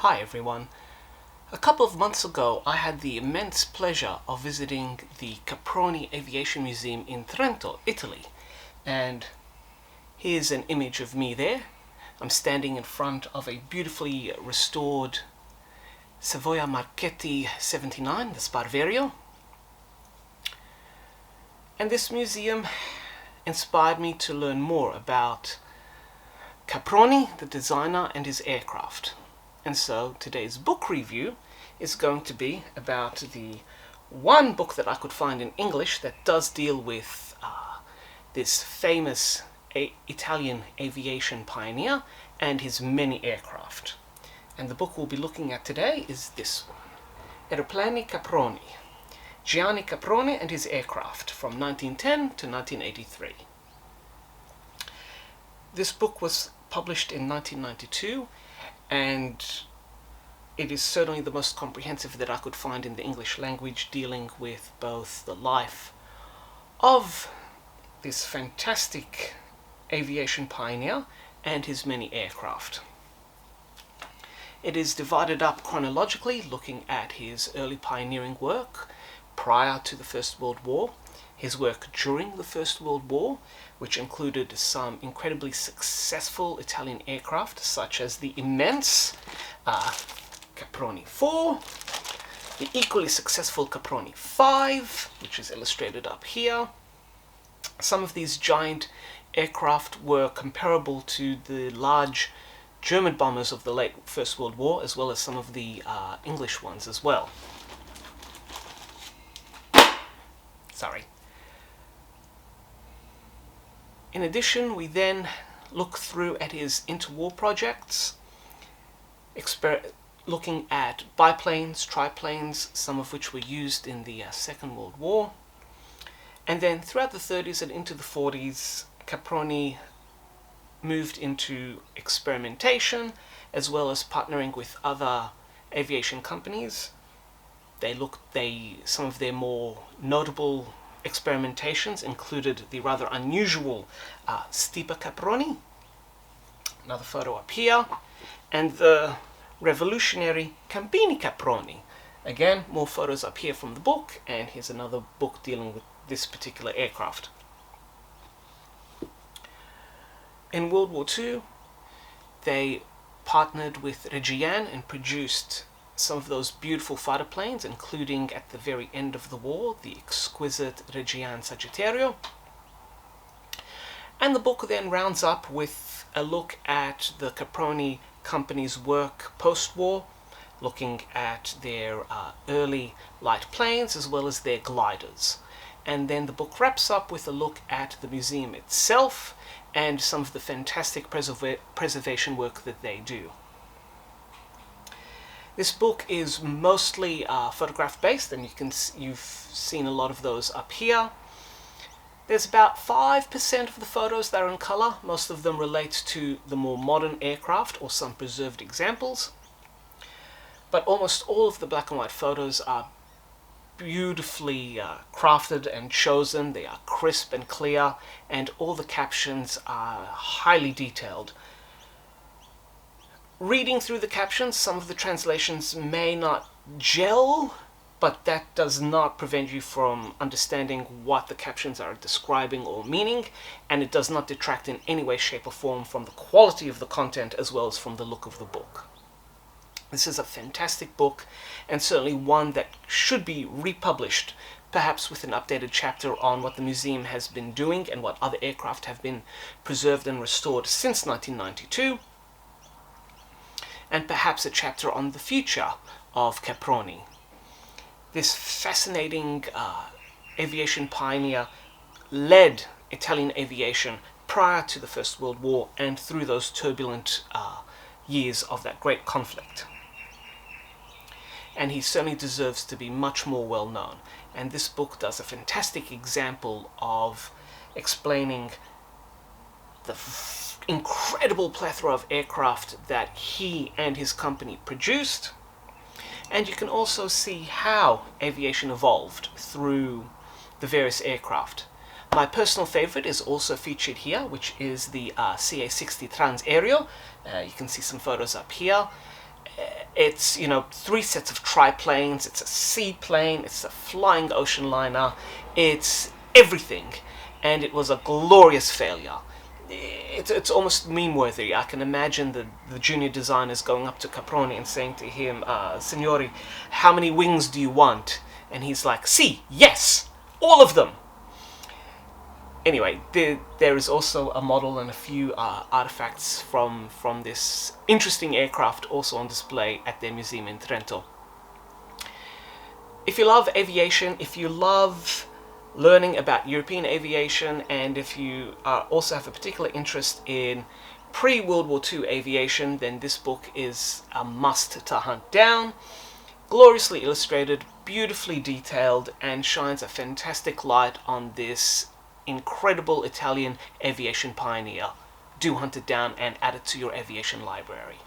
Hi everyone. A couple of months ago I had the immense pleasure of visiting the Caproni Aviation Museum in Trento, Italy. And here's an image of me there. I'm standing in front of a beautifully restored Savoia Marchetti 79, the Sparverio. And this museum inspired me to learn more about Caproni, the designer, and his aircraft. And so today's book review is going to be about the one book that I could find in English that does deal with this famous Italian aviation pioneer and his many aircraft. And the book we'll be looking at today is this one, Aeroplani Caproni, Gianni Caproni and his aircraft from 1910 to 1983. This book was published in 1992, and it is certainly the most comprehensive that I could find in the English language, dealing with both the life of this fantastic aviation pioneer and his many aircraft. It is divided up chronologically, looking at his early pioneering work prior to the First World War, his work during the First World War, which included some incredibly successful Italian aircraft, such as the immense Caproni 4, the equally successful Caproni 5, which is illustrated up here. Some of these giant aircraft were comparable to the large German bombers of the late First World War, as well as some of the English ones as well. Sorry. In addition, we then look through at his interwar projects, looking at biplanes, triplanes, some of which were used in the Second World War. And then throughout the 30s and into the 40s, Caproni moved into experimentation, as well as partnering with other aviation companies. Some of their more notable experimentations included the rather unusual Stipa Caproni, another photo up here, and the revolutionary Campini Caproni. Again, more photos up here from the book, and here's another book dealing with this particular aircraft. In World War II, they partnered with Reggiane and produced some of those beautiful fighter planes, including at the very end of the war, the exquisite Reggiane Sagittario. And the book then rounds up with a look at the Caproni company's work post-war, looking at their early light planes as well as their gliders. And then the book wraps up with a look at the museum itself and some of the fantastic preservation work that they do. This book is mostly photograph based, and you've seen a lot of those up here. There's about 5% of the photos that are in color. Most of them relate to the more modern aircraft or some preserved examples. But almost all of the black and white photos are beautifully crafted and chosen. They are crisp and clear, and all the captions are highly detailed. Reading through the captions, some of the translations may not gel, but that does not prevent you from understanding what the captions are describing or meaning, and it does not detract in any way, shape, or form from the quality of the content as well as from the look of the book. This is a fantastic book, and certainly one that should be republished, perhaps with an updated chapter on what the museum has been doing and what other aircraft have been preserved and restored since 1992. And perhaps a chapter on the future of Caproni. This fascinating aviation pioneer led Italian aviation prior to the First World War and through those turbulent years of that great conflict. And he certainly deserves to be much more well known. And this book does a fantastic example of explaining the incredible plethora of aircraft that he and his company produced. And you can also see how aviation evolved through the various aircraft. My personal favorite is also featured here, which is the CA-60 Trans Aereo. You can see some photos up here. It's, 3 sets of triplanes, it's a seaplane, it's a flying ocean liner, it's everything. And it was a glorious failure. It's almost meme-worthy. I can imagine the junior designers going up to Caproni and saying to him, Signori, how many wings do you want? And he's like, si, yes, all of them. Anyway, there is also a model and a few artifacts from this interesting aircraft also on display at their museum in Trento. If you love aviation, if you love learning about European aviation, and if you also have a particular interest in pre-World War II aviation, then this book is a must to hunt down. Gloriously illustrated, beautifully detailed, and shines a fantastic light on this incredible Italian aviation pioneer. Do hunt it down and add it to your aviation library.